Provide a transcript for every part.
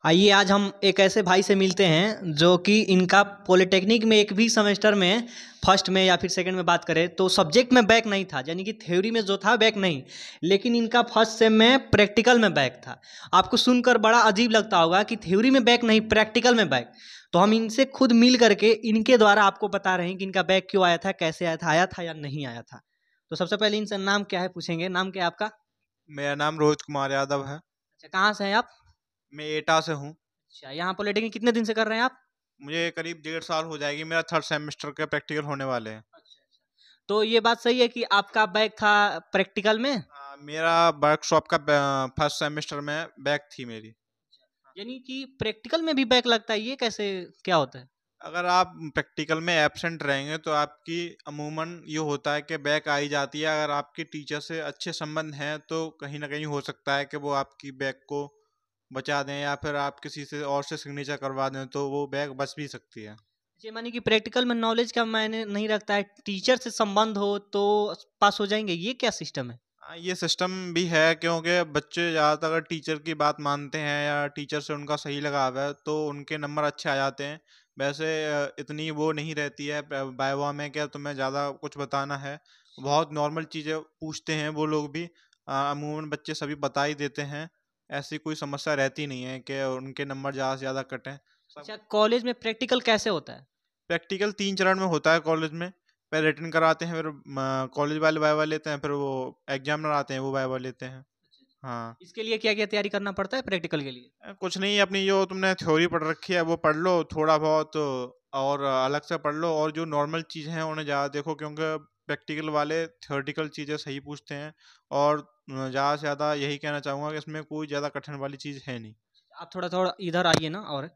आइए आज हम एक ऐसे भाई से मिलते हैं जो कि इनका पॉलिटेक्निक में एक भी सेमेस्टर में फर्स्ट में या फिर सेकंड में बात करें तो सब्जेक्ट में बैक नहीं था, यानी कि थ्योरी में जो था बैक नहीं, लेकिन इनका फर्स्ट सेम में प्रैक्टिकल में बैक था। आपको सुनकर बड़ा अजीब लगता होगा कि थ्योरी में बैक नहीं, प्रैक्टिकल में बैक। तो हम इनसे खुद मिल करके इनके द्वारा आपको बता रहे हैं कि इनका बैक क्यों आया था, कैसे आया था या नहीं आया था। तो सबसे पहले इनसे नाम क्या है पूछेंगे। नाम क्या है आपका? मेरा नाम रोहित कुमार यादव है। अच्छा, कहाँ से हैं आप? मैं एटा से हूँ। अच्छा, यहाँ पॉलिटेक्निक कितने दिन से कर रहे हैं आप? मुझे करीब 1.5 साल हो जाएगी, मेरा थर्ड सेमेस्टर के प्रैक्टिकल होने वाले हैं। अच्छा अच्छा। तो ये बात सही है कि आपका बैक था प्रैक्टिकल में? मेरा वर्कशॉप का फर्स्ट सेमेस्टर में बैक थी मेरी। यानी कि प्रैक्टिकल में भी बैक लगता है, ये कैसे, क्या होता है? अगर आप प्रैक्टिकल में एब्सेंट रहेंगे तो आपकी अमूमन ये होता है कि बैक आई जाती है। अगर आपके टीचर से अच्छे संबंध हैं तो कहीं ना कहीं हो सकता है कि वो आपकी बैक को बचा दें, या फिर आप किसी से और से सिग्नेचर करवा दें तो वो बैक बच भी सकती है। ये मानी कि प्रैक्टिकल में नॉलेज का मायने नहीं रखता है, टीचर से संबंध हो तो पास हो जाएंगे, ये क्या सिस्टम है? ये सिस्टम भी है, क्योंकि बच्चे ज़्यादातर अगर टीचर की बात मानते हैं या टीचर से उनका सही लगाव है तो उनके नंबर अच्छे आ जाते हैं। वैसे इतनी वो नहीं रहती है वाइवा में, क्या तुम्हें ज़्यादा कुछ बताना है। बहुत नॉर्मल चीज़ें पूछते हैं वो लोग भी। अमूमन बच्चे सभी बता ही देते हैं। ऐसी कोई समस्या रहती नहीं है कि उनके नंबर ज़्यादा से ज़्यादा कटें। सब अच्छा, कॉलेज में प्रैक्टिकल कैसे होता है? प्रैक्टिकल 3 चरण में होता है कॉलेज में। पहले रिटन कराते हैं, फिर कॉलेज वाले वाइवा लेते हैं, फिर वो एग्जामिनर आते हैं वो वाइवा लेते हैं। हाँ। इसके लिए क्या क्या तैयारी करना पड़ता है प्रैक्टिकल के लिए? कुछ नहीं, अपनी जो तुमने थ्योरी पढ़ रखी है वो पढ़ लो थोड़ा बहुत, और अलग से पढ़ लो, और जो नॉर्मल चीज़ें हैं उन्हें ज़्यादा देखो, क्योंकि प्रैक्टिकल वाले थ्योरेटिकल चीज़ें सही पूछते हैं। और ज़्यादा से ज़्यादा यही कहना चाहूँगा कि इसमें कोई ज़्यादा कठिन वाली चीज़ है नहीं। आप थोड़ा थोड़ा इधर आइए ना। और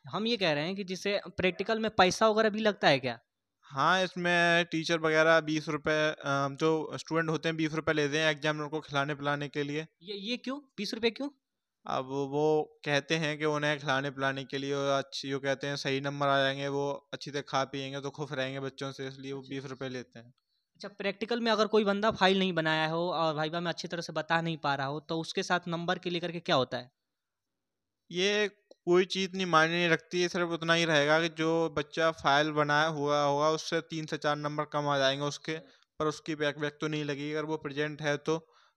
हम ये कह रहे हैं कि जैसे प्रैक्टिकल में पैसा वगैरह भी लगता है क्या? हाँ, इसमें टीचर वगैरह 20 रुपये, जो स्टूडेंट होते हैं 20 रुपये लेते हैं एग्जामिनर को खिलाने पिलाने के लिए। ये क्यों 20 रुपए क्यों? अब वो कहते हैं कि उन्हें खिलाने पिलाने के लिए, और अच्छी वो कहते हैं सही नंबर आ जाएंगे, वो अच्छी तरह खा पिएंगे तो खुश रहेंगे बच्चों से, इसलिए वो अच्छा 20 रुपये लेते हैं। अच्छा। प्रैक्टिकल में अगर कोई बंदा फाइल नहीं बनाया हो और वाइवा में अच्छी तरह से बता नहीं पा रहा हो तो उसके साथ नंबर के लेकर के क्या होता है? ये कोई चीज़ नहीं मायने नहीं रखती है, सिर्फ उतना ही रहेगा कि जो बच्चा फाइल बनाया हुआ होगा उससे 3 से 4 नंबर कम आ जाएंगे उसके। पर उसकी बैक बैक तो नहीं लगेगी अगर वो प्रेजेंट है तो,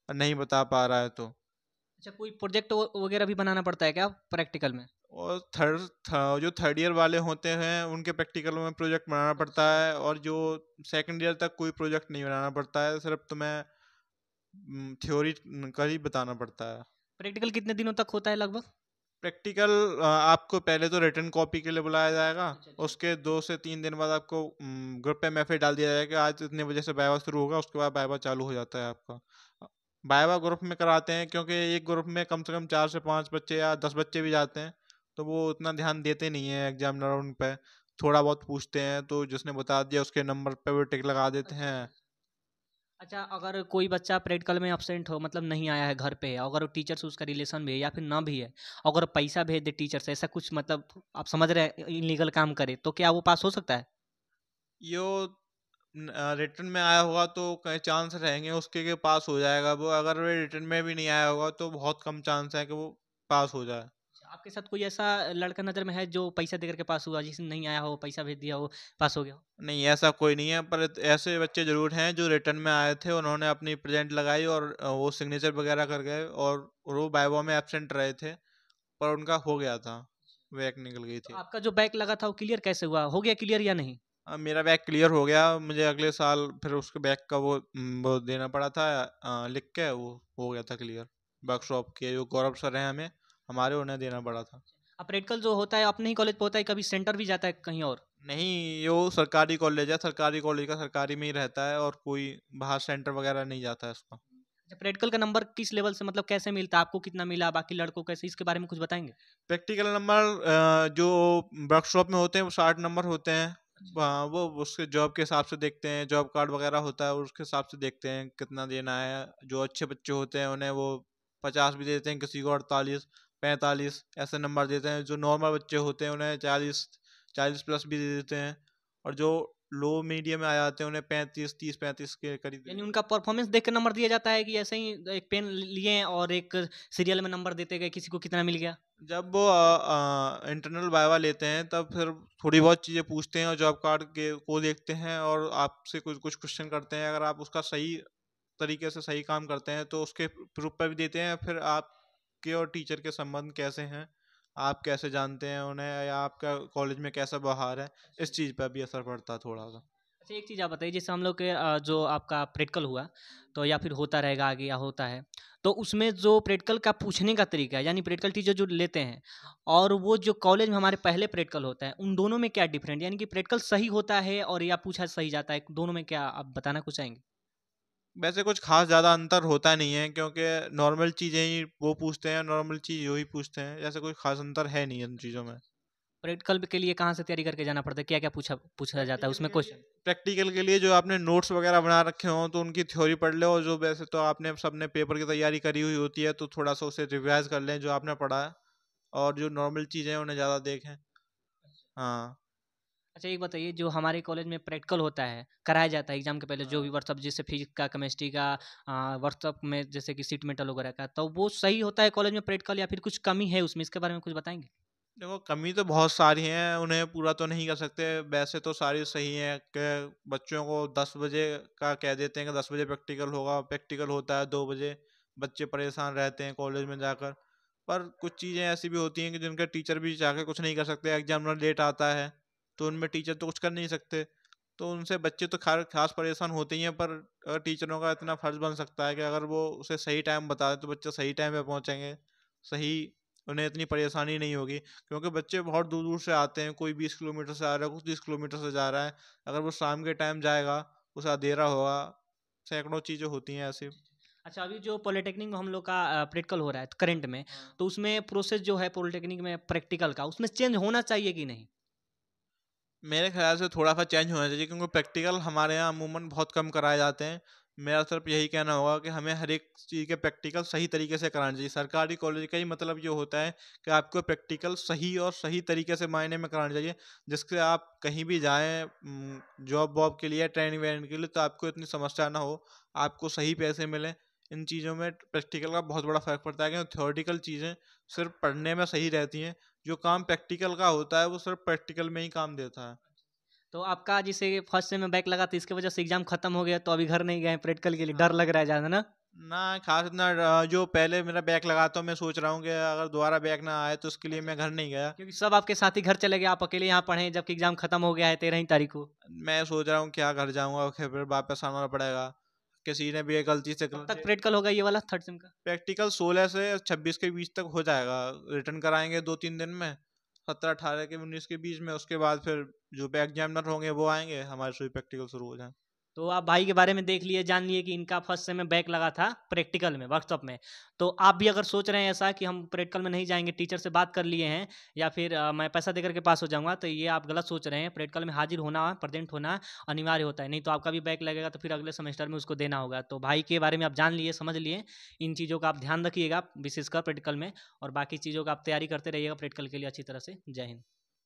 और नहीं बता पा रहा है तो। अच्छा, कोई प्रोजेक्ट वगैरह भी बनाना पड़ता है क्या प्रैक्टिकल में? और जो थर्ड ईयर वाले होते हैं उनके प्रैक्टिकल में प्रोजेक्ट बनाना पड़ता अच्छा है, और जो सेकंड ईयर तक कोई प्रोजेक्ट नहीं बनाना पड़ता है, सिर्फ तुम्हें थ्योरी का ही बताना पड़ता है। प्रैक्टिकल कितने दिनों तक होता है लगभग? प्रैक्टिकल आपको पहले तो रिटर्न कॉपी के लिए बुलाया जाएगा। अच्छा अच्छा। उसके 2 से 3 दिन बाद आपको ग्रुप पे मैसेज डाल दिया जाएगा कि आज इतने बजे से वाइवा शुरू होगा, उसके बाद वाइवा चालू हो जाता है आपका। वाइवा ग्रुप में कराते हैं, क्योंकि एक ग्रुप में कम से कम 4 से 5 बच्चे या 10 बच्चे भी जाते हैं, तो वो उतना ध्यान देते नहीं है एग्जामिनर उन पे। थोड़ा बहुत पूछते हैं तो जिसने बता दिया उसके नंबर पे वो टिक लगा देते अच्छा हैं। अच्छा अच्छा। अच्छा, अगर कोई बच्चा प्रैक्टिकल में अब्सेंट हो, मतलब नहीं आया है, घर पे है, अगर टीचर से उसका रिलेशन भी है या फिर ना भी है, अगर पैसा भेज दे टीचर से, ऐसा कुछ मतलब आप समझ रहे हैं इलीगल काम करे, तो क्या वो पास हो सकता है? यो रिटर्न में आया होगा तो कई चांस रहेंगे उसके कि पास हो जाएगा वो। अगर वो रिटर्न में भी नहीं आया होगा तो बहुत कम चांस है कि वो पास हो जाए। अच्छा, आपके साथ कोई ऐसा लड़का नज़र में है जो पैसा देकर के पास हुआ, जिसने नहीं आया हो, पैसा भेज दिया हो, पास हो गया हो? नहीं, ऐसा कोई नहीं है, पर ऐसे बच्चे ज़रूर हैं जो रिटर्न में आए थे, उन्होंने अपनी प्रेजेंट लगाई और वो सिग्नेचर वगैरह कर गए, और वो वाइवा में एब्सेंट रहे थे पर उनका हो गया था, बैक निकल गई तो थी। आपका जो बैक लगा था वो क्लियर कैसे हुआ, हो गया क्लियर या नहीं? मेरा बैक क्लियर हो गया, मुझे अगले साल फिर उसके बैक का वो देना पड़ा था, लिख के वो हो गया था क्लियर। वर्कशॉप के जो गौरव सर हैं हमें, हमारे उन्हें देना पड़ा था। अब प्रैक्टिकल जो होता है अपने ही कॉलेज पे होता है, कभी सेंटर भी जाता है कहीं और? नहीं, ये वो सरकारी कॉलेज है, सरकारी कॉलेज का सरकारी में ही रहता है, और कोई बाहर सेंटर वगैरह नहीं जाता है उसका। अच्छा, प्रैक्टिकल का नंबर किस लेवल से, मतलब कैसे मिलता है, आपको कितना मिला, बाकी लड़कों को कैसे, इसके बारे में कुछ बताएंगे? प्रैक्टिकल नंबर जो वर्कशॉप में होते हैं वो 60 नंबर होते हैं। वो उसके जॉब के हिसाब से देखते हैं, जॉब कार्ड वगैरह होता है उसके हिसाब से देखते हैं कितना देना है। जो अच्छे बच्चे होते हैं उन्हें वो 50 भी देते हैं, किसी को 48 45 ऐसे नंबर देते हैं। जो नॉर्मल बच्चे होते हैं उन्हें 40 40 प्लस भी दे देते हैं, और जो लो मीडियम में आ जाते हैं उन्हें 35 30 35 के करीब दे यानी देते उनका परफॉर्मेंस देख के नंबर दिया जाता है कि ऐसे ही एक पेन लिए और एक सीरियल में नंबर देते गए, किसी को कितना मिल गया? जब वो इंटरनल वाइवा लेते हैं तब फिर थोड़ी बहुत चीज़ें पूछते हैं और जॉब कार्ड के को देखते हैं और आपसे कुछ कुछ क्वेश्चन करते हैं। अगर आप उसका सही तरीके से सही काम करते हैं तो उसके प्रूफ पर भी देते हैं। फिर आपके और टीचर के संबंध कैसे हैं, आप कैसे जानते हैं उन्हें, या आपका कॉलेज में कैसा व्यवहार है, इस चीज़ पर भी असर पड़ता है थोड़ा सा। अच्छा, एक चीज़ आप बताइए, जैसे हम लोग के जो आपका प्रैक्टिकल हुआ तो या फिर होता रहेगा आगे या होता है, तो उसमें जो प्रैक्टिकल का पूछने का तरीका है, यानी प्रैक्टिकल टीचर जो लेते हैं और वो जो कॉलेज में हमारे पहले प्रैक्टिकल होता है, उन दोनों में क्या डिफरेंट, यानी कि प्रैक्टिकल सही होता है और या पूछा सही जाता है, दोनों में क्या आप बताना कुछ चाहेंगे? वैसे कुछ खास ज़्यादा अंतर होता नहीं है, क्योंकि नॉर्मल चीज़ें ही वो पूछते हैं, नॉर्मल चीज़ वही पूछते हैं। जैसे कोई खास अंतर है नहीं इन चीज़ों में। प्रैक्टिकल के लिए कहाँ से तैयारी करके जाना पड़ता है, क्या क्या पूछा पूछा जाता है उसमें क्वेश्चन? प्रैक्टिकल के लिए जो आपने नोट्स वगैरह बना रखे हों तो उनकी थ्योरी पढ़ लो, और जो वैसे तो आपने सबने पेपर की तैयारी करी हुई होती है तो थोड़ा सा उसे रिवाइज कर लें जो आपने पढ़ा है, और जो नॉर्मल चीज़ें हैं उन्हें ज़्यादा देखें। हाँ। अच्छा, एक बताइए, जो हमारे कॉलेज में प्रैक्टिकल होता है, कराया जाता है एग्जाम के पहले, जो भी हाँ। वर्कशॉप जैसे फिजिक्स का, केमिस्ट्री का वर्कशॉप में जैसे कि शीट मेटल वगैरह का, तो वो सही होता है कॉलेज में प्रैक्टिकल या फिर कुछ कमी है उसमें, इसके बारे में कुछ बताएंगे? देखो, कमी तो बहुत सारी हैं, उन्हें पूरा तो नहीं कर सकते। वैसे तो सारी सही हैं कि बच्चों को 10 बजे का कह देते हैं कि 10 बजे प्रैक्टिकल होगा, प्रैक्टिकल होता है 2 बजे। बच्चे परेशान रहते हैं कॉलेज में जाकर। पर कुछ चीज़ें ऐसी भी होती हैं कि जिनके टीचर भी जाके कुछ नहीं कर सकते। एग्जामिनर लेट आता है तो उनमें टीचर तो कुछ कर नहीं सकते। तो उनसे बच्चे तो खास परेशान होते ही हैं, पर अगर टीचरों का इतना फर्ज बन सकता है कि अगर वो उसे सही टाइम बता दें तो बच्चे सही टाइम पे पहुंचेंगे। सही, उन्हें इतनी परेशानी नहीं होगी, क्योंकि बच्चे बहुत दूर दूर से आते हैं। कोई 20 किलोमीटर से आ रहा है, कुछ 30 किलोमीटर से जा रहा है। अगर वो शाम के टाइम जाएगा, उसे अंधेरा होगा। सैकड़ों चीज़ें होती हैं ऐसी। अच्छा, अभी जो पॉलिटेक्निक में हम लोग का प्रैक्टिकल हो रहा है करंट में, हाँ। तो उसमें प्रोसेस जो है पॉलिटेक्निक में प्रैक्टिकल का, उसमें चेंज होना चाहिए कि नहीं? मेरे ख्याल से थोड़ा सा चेंज होना चाहिए, क्योंकि प्रैक्टिकल हमारे यहाँ अमूमन बहुत कम कराए जाते हैं। मेरा सिर्फ यही कहना होगा कि हमें हर एक चीज़ के प्रैक्टिकल सही तरीके से कराने चाहिए। सरकारी कॉलेज का ही मतलब ये होता है कि आपको प्रैक्टिकल सही और सही तरीके से मायने में कराने चाहिए, जिससे आप कहीं भी जाएं जॉब वॉब के लिए, ट्रेनिंग वेनिंग के लिए, तो आपको इतनी समस्या ना हो, आपको सही पैसे मिलें। इन चीज़ों में प्रैक्टिकल का बहुत बड़ा फ़र्क पड़ता है, क्योंकि थ्योरेटिकल चीज़ें सिर्फ पढ़ने में सही रहती हैं। जो काम प्रैक्टिकल का होता है वो सिर्फ प्रैक्टिकल में ही काम देता है। तो आपका जैसे फर्स्ट सेम में बैक लगा, तो इसके वजह से एग्जाम खत्म हो गया, तो अभी घर नहीं गए प्रैक्टिकल के लिए, डर हाँ। लग रहा है ज़्यादा ना? ना, खास इतना जो पहले मेरा बैक लगा तो मैं सोच रहा हूँ कि अगर दोबारा बैक ना आए तो उसके लिए अच्छा, मैं घर नहीं गया। क्योंकि सब आपके साथी घर चले गए, आप अकेले यहाँ पढ़े, जबकि एग्जाम खत्म हो गया है 13 ही तारीख को। मैं सोच रहा हूँ क्या घर जाऊंगा, फिर वापस आना पड़ेगा। किसी ने भी ये गलती से कब तक प्रैक्टिकल होगा ये वाला थर्ड सेम का? प्रैक्टिकल 16 से 26 के बीच तक हो जाएगा। रिटर्न कराएंगे 2-3 दिन में, 17-18 के 19 के बीच में। उसके बाद फिर जो बैक एग्जामिनर होंगे वो आएंगे, हमारे सभी प्रैक्टिकल शुरू हो जाए। तो आप भाई के बारे में देख लिए, जान लिए कि इनका फर्स्ट सेम में बैक लगा था प्रैक्टिकल में, वर्कशॉप में। तो आप भी अगर सोच रहे हैं ऐसा कि हम प्रैक्टिकल में नहीं जाएंगे, टीचर से बात कर लिए हैं, या फिर मैं पैसा देकर के पास हो जाऊंगा, तो ये आप गलत सोच रहे हैं। प्रैक्टिकल में हाजिर होना, प्रेजेंट होना अनिवार्य होता है, नहीं तो आपका भी बैक लगेगा, तो फिर अगले सेमेस्टर में उसको देना होगा। तो भाई के बारे में आप जान लिए, समझ लिए, इन चीज़ों का आप ध्यान रखिएगा विशेषकर प्रैक्टिकल में, और बाकी चीज़ों का आप तैयारी करते रहिएगा प्रैक्टिकल के लिए अच्छी तरह से। जय हिंद।